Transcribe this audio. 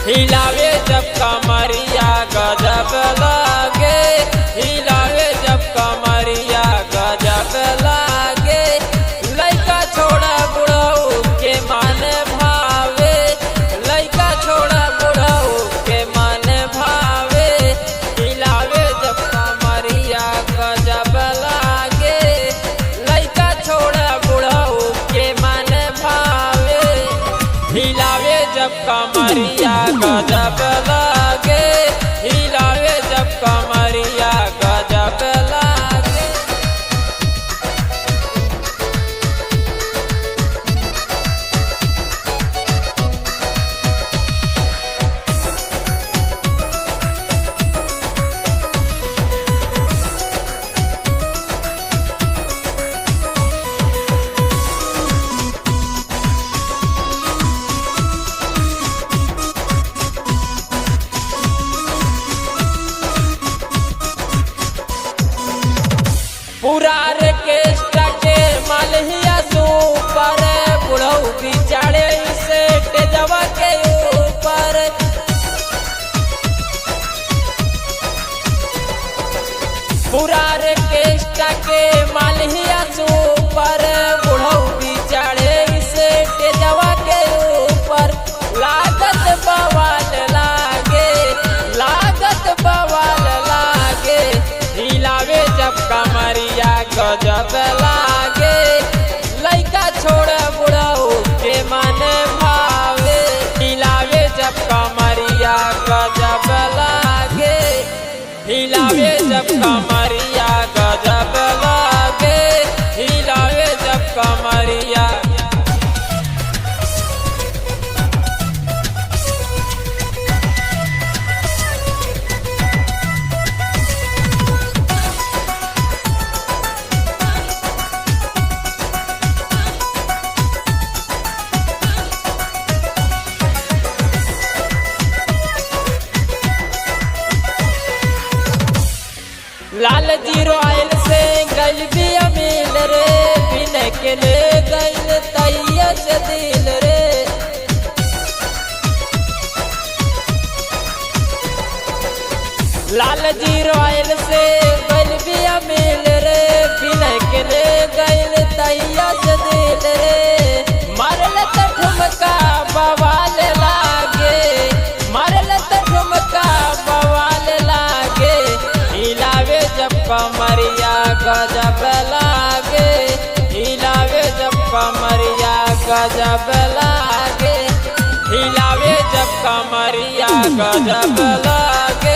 हिलावे जब कमरिया गजब लागे, हिलावे जब कमरिया गजब लागे। लइका छोड़ा बुढ़ऊ के मन भावे, लइका छोड़ा बुढ़ऊ के मन भावे। हिलावे जब कमरिया गजब लागे, लइका छोड़ा बुढ़ऊ के मन भावे। हिलावे जब कमरिया गजब लागे, हिलावे जब कमरिया गजब लागे। पूरा ऑर्केस्ट्रा के मालहिया सुपर, बुढ़ऊ बिचारे से तेजवा के ऊपर। पूरा ऑर्केस्ट्रा के मालहिया सुपर, बुढ़ऊ बिचारे से तेजवा के ऊपर। लागत बवाल लागे, लागत बवाल लागे। हिलावे जब कमरिया गजब लागे, लइका छोड़ बुढ़ऊ के मन भावे। हिलावे जब कमरिया गजब लागे, हिलावे जब कमरिया गजब लागे, हिलावे जब कमरिया। लाल जीरो आयल से गल भी अमील रे, बिन के ले गल तैया से दिल रे। लाल जीरो आयल से गल भी अमील रे, बिन के ले गल तैया से दिल रे। मारल त ठुमका बवाल लागे, मारल त ठुमका बवाल लागे। हिलावे जब कमरिया गजब लागे, हिलावे जब कमरिया गजब लागे। हिलावे जब कमरिया गजब लागे,